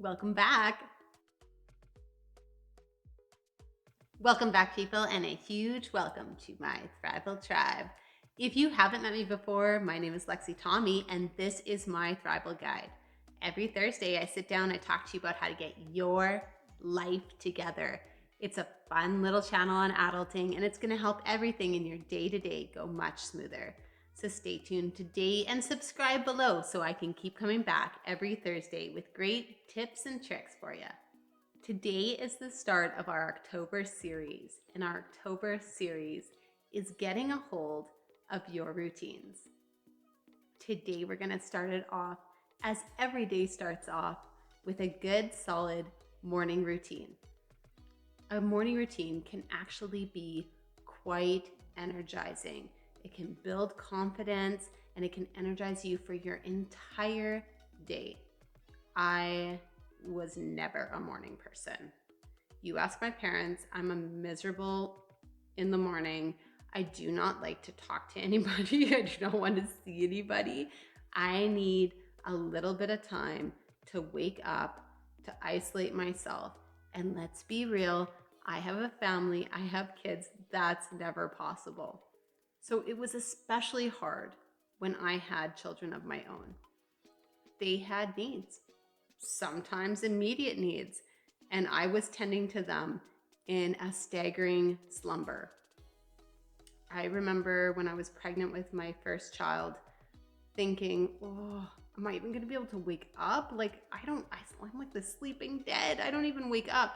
Welcome back. Welcome back, people, and a huge welcome to my Thrival tribe. If you haven't met me before, my name is Lexi Tommy, and this is my Thrival guide. Every Thursday, I sit down and talk to you about how to get your life together. It's a fun little channel on adulting, and it's going to help everything in your day-to-day go much smoother. So stay tuned today and subscribe below so I can keep coming back every Thursday with great tips and tricks for you. Today is the start of our October series, and our October series is getting a hold of your routines. Today we're going to start it off, as every day starts off, with a good, solid morning routine. A morning routine can actually be quite energizing. It can build confidence and it can energize you for your entire day. I was never a morning person. You ask my parents, I'm a miserable in the morning. I do not like to talk to anybody. I do not want to see anybody. I need a little bit of time to wake up, to isolate myself. And let's be real, I have a family, I have kids. That's never possible. So it was especially hard when I had children of my own. They had needs, sometimes immediate needs, and I was tending to them in a staggering slumber. I remember when I was pregnant with my first child thinking, oh, am I even going to be able to wake up? I'm like the sleeping dead. I don't even wake up.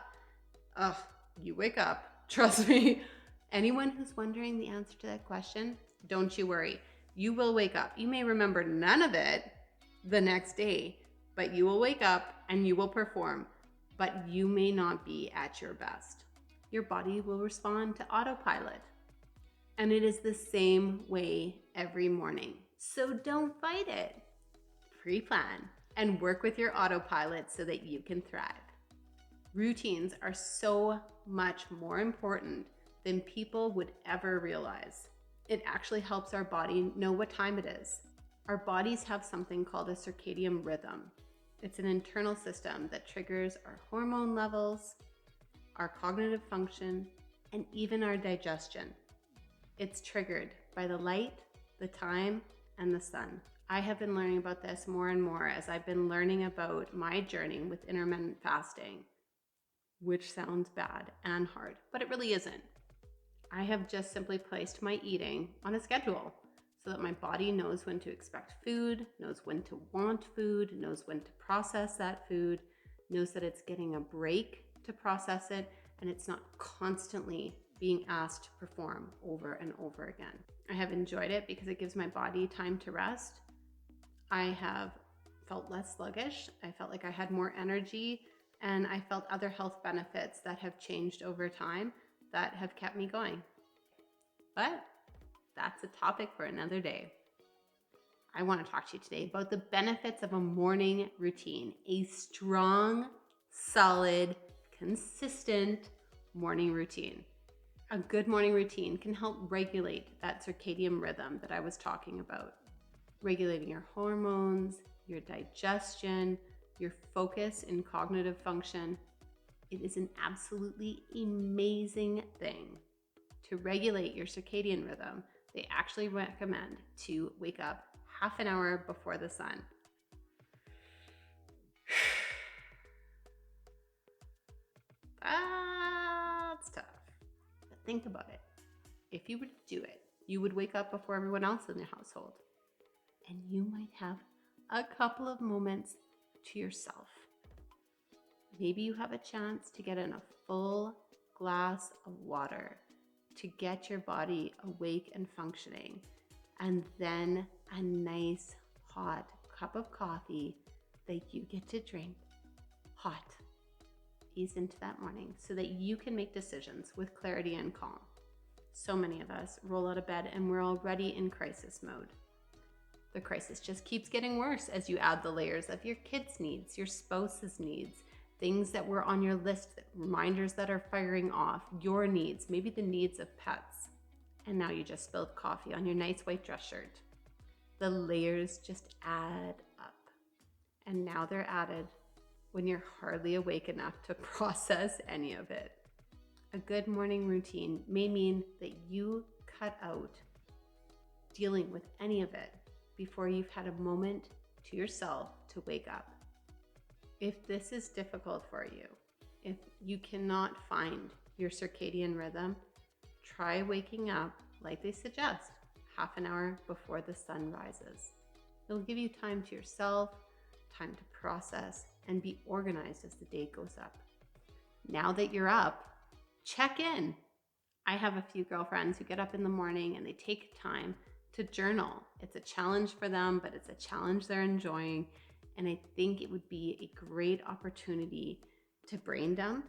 Ugh, you wake up. Trust me. Anyone who's wondering the answer to that question, don't you worry. You will wake up. You may remember none of it the next day, but you will wake up and you will perform, but you may not be at your best. Your body will respond to autopilot. And it is the same way every morning. So don't fight it. Pre-plan and work with your autopilot so that you can thrive. Routines are so much more important than people would ever realize. It actually helps our body know what time it is. Our bodies have something called a circadian rhythm. It's an internal system that triggers our hormone levels, our cognitive function, and even our digestion. It's triggered by the light, the time, and the sun. I have been learning about this more and more as I've been learning about my journey with intermittent fasting, which sounds bad and hard, but it really isn't. I have just simply placed my eating on a schedule so that my body knows when to expect food, knows when to want food, knows when to process that food, knows that it's getting a break to process it, and it's not constantly being asked to perform over and over again. I have enjoyed it because it gives my body time to rest. I have felt less sluggish. I felt like I had more energy, and I felt other health benefits that have changed over time that have kept me going. But that's a topic for another day. I want to talk to you today about the benefits of a morning routine, a strong, solid, consistent morning routine. A good morning routine can help regulate that circadian rhythm that I was talking about, regulating your hormones, your digestion, your focus and cognitive function. It is an absolutely amazing thing. To regulate your circadian rhythm, they actually recommend to wake up half an hour before the sun. That's tough. But think about it. If you were to do it, you would wake up before everyone else in the household. And you might have a couple of moments to yourself. Maybe you have a chance to get in a full glass of water to get your body awake and functioning, and then a nice hot cup of coffee that you get to drink hot. Ease into that morning so that you can make decisions with clarity and calm. So many of us roll out of bed and we're already in crisis mode. The crisis just keeps getting worse as you add the layers of your kids' needs, your spouse's needs, things that were on your list, reminders that are firing off, your needs, maybe the needs of pets. And now you just spilled coffee on your nice white dress shirt. The layers just add up. And now they're added when you're hardly awake enough to process any of it. A good morning routine may mean that you cut out dealing with any of it before you've had a moment to yourself to wake up. If this is difficult for you, if you cannot find your circadian rhythm, try waking up like they suggest, half an hour before the sun rises. It'll give you time to yourself, time to process, and be organized as the day goes up. Now that you're up, check in. I have a few girlfriends who get up in the morning and they take time to journal. It's a challenge for them, but it's a challenge they're enjoying. And I think it would be a great opportunity to brain dump,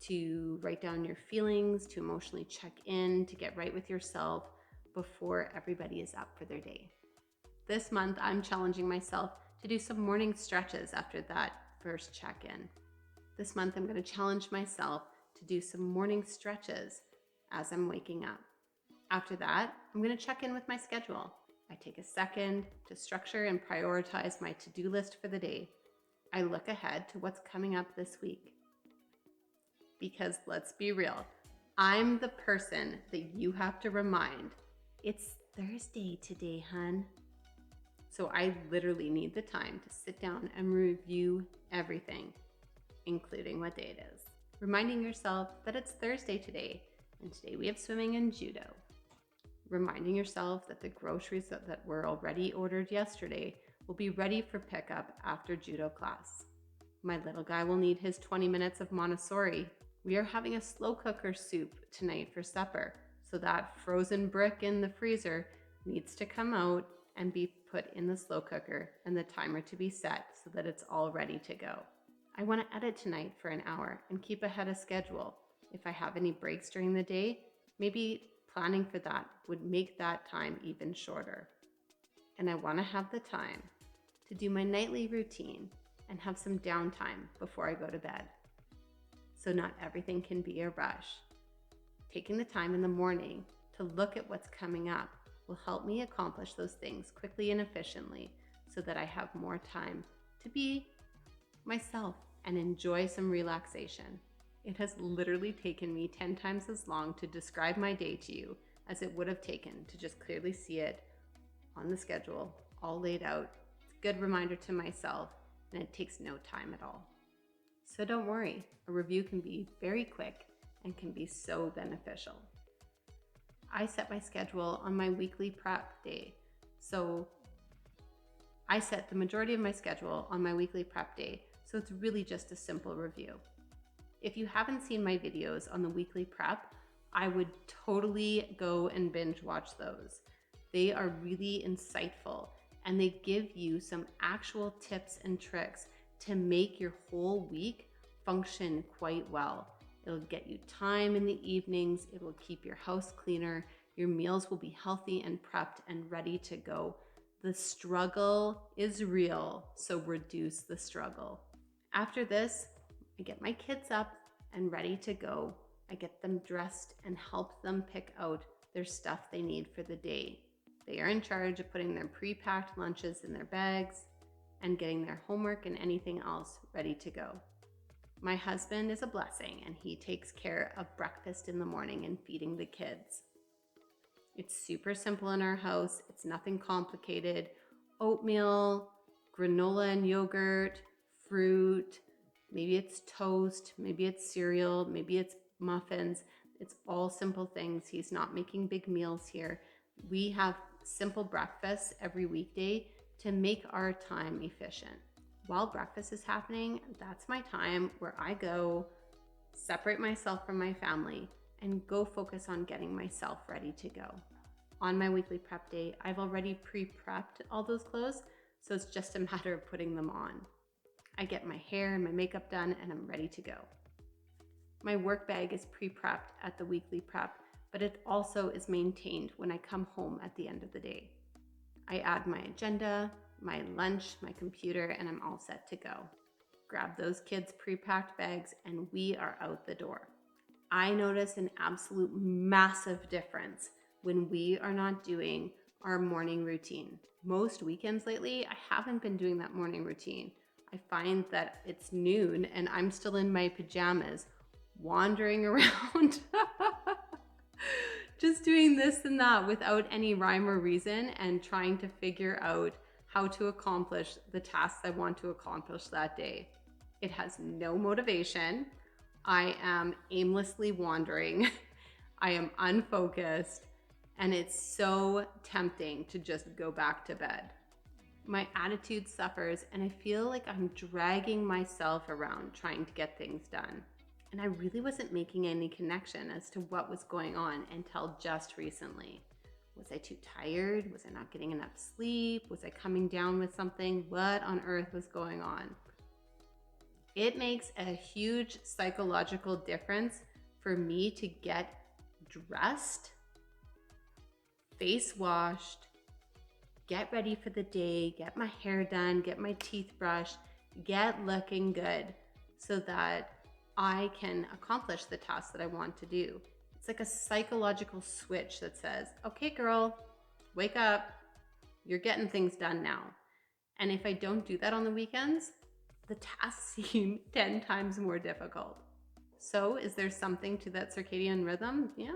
to write down your feelings, to emotionally check in, to get right with yourself before everybody is up for their day. This month, I'm challenging myself to do some morning stretches after that first check-in. This month, I'm going to challenge myself to do some morning stretches as I'm waking up. After that, I'm going to check in with my schedule. I take a second to structure and prioritize my to-do list for the day. I look ahead to what's coming up this week. Because let's be real, I'm the person that you have to remind. It's Thursday today, hun. So I literally need the time to sit down and review everything, including what day it is. Reminding yourself that it's Thursday today, and today we have swimming and judo. Reminding yourself that the groceries that were already ordered yesterday will be ready for pickup after judo class. My little guy will need his 20 minutes of Montessori. We are having a slow cooker soup tonight for supper, so that frozen brick in the freezer needs to come out and be put in the slow cooker and the timer to be set so that it's all ready to go. I want to edit tonight for an hour and keep ahead of schedule. If I have any breaks during the day, maybe planning for that would make that time even shorter. And I want to have the time to do my nightly routine and have some downtime before I go to bed. So not everything can be a rush. Taking the time in the morning to look at what's coming up will help me accomplish those things quickly and efficiently so that I have more time to be myself and enjoy some relaxation. It has literally taken me 10 times as long to describe my day to you as it would have taken to just clearly see it on the schedule, all laid out. It's a good reminder to myself, and it takes no time at all. So don't worry, a review can be very quick and can be so beneficial. I set my schedule on my weekly prep day. So I set the majority of my schedule on my weekly prep day. So it's really just a simple review. If you haven't seen my videos on the weekly prep, I would totally go and binge watch those. They are really insightful and they give you some actual tips and tricks to make your whole week function quite well. It'll get you time in the evenings. It will keep your house cleaner. Your meals will be healthy and prepped and ready to go. The struggle is real, so reduce the struggle. After this, I get my kids up and ready to go. I get them dressed and help them pick out their stuff they need for the day. They are in charge of putting their pre-packed lunches in their bags and getting their homework and anything else ready to go. My husband is a blessing and he takes care of breakfast in the morning and feeding the kids. It's super simple in our house. It's nothing complicated. Oatmeal, granola and yogurt, fruit, maybe it's toast, maybe it's cereal, maybe it's muffins. It's all simple things. He's not making big meals here. We have simple breakfasts every weekday to make our time efficient. While breakfast is happening, that's my time where I go separate myself from my family and go focus on getting myself ready to go. On my weekly prep day, I've already pre-prepped all those clothes, so it's just a matter of putting them on. I get my hair and my makeup done and I'm ready to go. My work bag is pre-prepped at the weekly prep, but it also is maintained when I come home at the end of the day. I add my agenda, my lunch, my computer, and I'm all set to go. Grab those kids' pre-packed bags and we are out the door. I notice an absolute massive difference when we are not doing our morning routine. Most weekends lately, I haven't been doing that morning routine. I find that it's noon and I'm still in my pajamas, wandering around, just doing this and that without any rhyme or reason, and trying to figure out how to accomplish the tasks I want to accomplish that day. It has no motivation. I am aimlessly wandering. I am unfocused, and it's so tempting to just go back to bed. My attitude suffers, and I feel like I'm dragging myself around trying to get things done. And I really wasn't making any connection as to what was going on until just recently. Was I too tired? Was I not getting enough sleep? Was I coming down with something? What on earth was going on? It makes a huge psychological difference for me to get dressed, face washed, get ready for the day, get my hair done, get my teeth brushed, get looking good so that I can accomplish the tasks that I want to do. It's like a psychological switch that says, okay, girl, wake up. You're getting things done now. And if I don't do that on the weekends, the tasks seem 10 times more difficult. So is there something to that circadian rhythm? Yeah,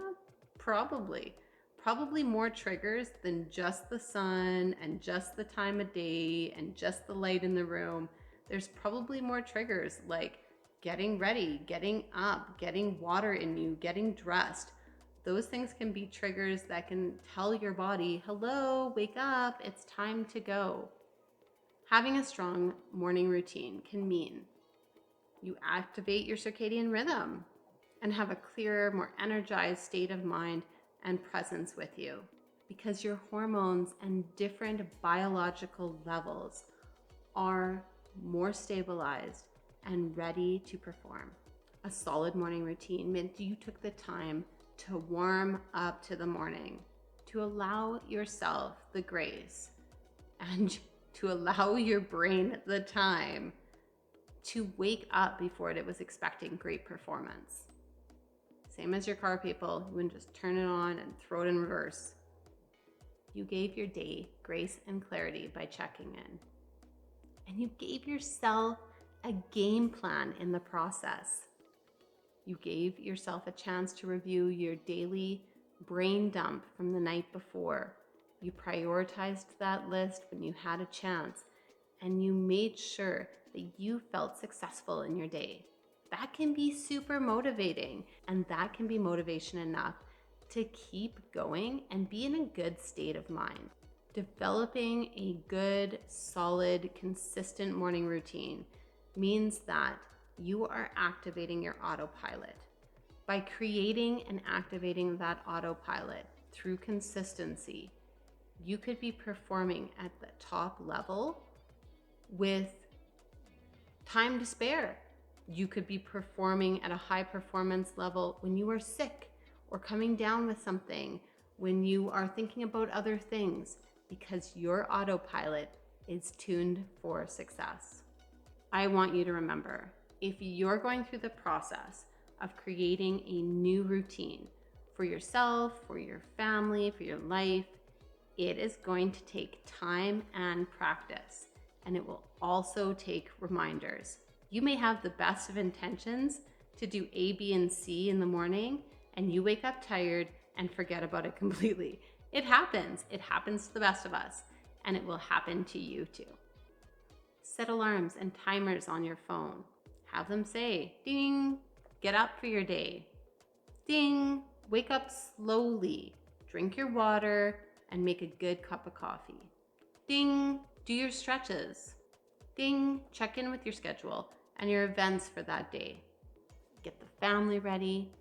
probably. Probably more triggers than just the sun and just the time of day and just the light in the room. There's probably more triggers like getting ready, getting up, getting water in you, getting dressed. Those things can be triggers that can tell your body, hello, wake up, it's time to go. Having a strong morning routine can mean you activate your circadian rhythm and have a clearer, more energized state of mind and presence with you, because your hormones and different biological levels are more stabilized and ready to perform. A solid morning routine meant you took the time to warm up to the morning, to allow yourself the grace and to allow your brain the time to wake up before it was expecting great performance. Same as your car, people. You wouldn't just turn it on and throw it in reverse. You gave your day grace and clarity by checking in. And you gave yourself a game plan in the process. You gave yourself a chance to review your daily brain dump from the night before. You prioritized that list when you had a chance, and you made sure that you felt successful in your day. That can be super motivating, and that can be motivation enough to keep going and be in a good state of mind. Developing a good, solid, consistent morning routine means that you are activating your autopilot. By creating and activating that autopilot through consistency, you could be performing at the top level with time to spare. You could be performing at a high performance level when you are sick or coming down with something, when you are thinking about other things, because your autopilot is tuned for success. I want you to remember, if you're going through the process of creating a new routine for yourself, for your family, for your life, it is going to take time and practice, and it will also take reminders. You may have the best of intentions to do A, B, and C in the morning, and you wake up tired and forget about it completely. It happens. It happens to the best of us, and it will happen to you too. Set alarms and timers on your phone. Have them say, ding, get up for your day. Ding, wake up slowly. Drink your water and make a good cup of coffee. Ding, do your stretches. Ding, check in with your schedule and your events for that day. Get the family ready.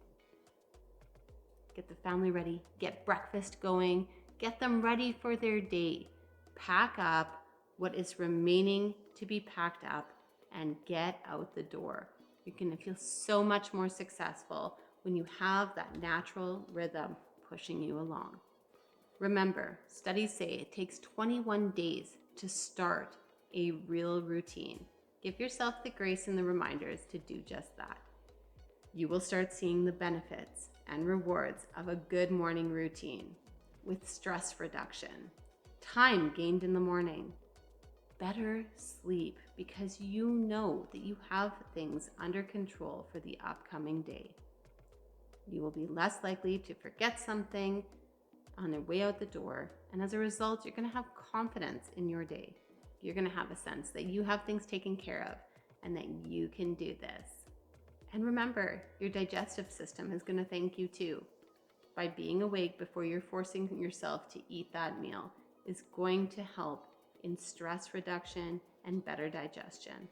Get breakfast going. Get them ready for their day. Pack up what is remaining to be packed up and get out the door. You're going to feel so much more successful when you have that natural rhythm pushing you along. Remember, studies say it takes 21 days to start a real routine. Give yourself the grace and the reminders to do just that. You will start seeing the benefits and rewards of a good morning routine with stress reduction, time gained in the morning, better sleep because you know that you have things under control for the upcoming day. You will be less likely to forget something on their way out the door, and as a result, you're going to have confidence in your day. You're going to have a sense that you have things taken care of and that you can do this. And remember, your digestive system is going to thank you too. By being awake before you're forcing yourself to eat that meal is going to help in stress reduction and better digestion.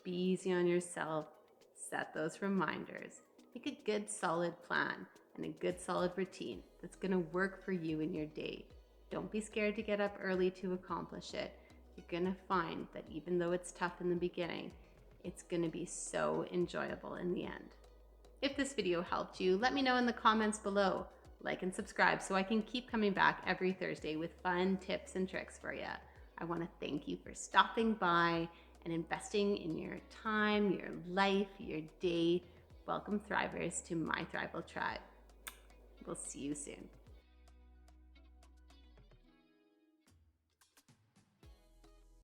Be easy on yourself, set those reminders, make a good solid plan and a good solid routine that's going to work for you in your day. Don't be scared to get up early to accomplish it. You're going to find that even though it's tough in the beginning, it's going to be so enjoyable in the end. If this video helped you, let me know in the comments below. Like and subscribe so I can keep coming back every Thursday with fun tips and tricks for you. I want to thank you for stopping by and investing in your time, your life, your day. Welcome, Thrivers, to my Thrival Tribe. We'll see you soon.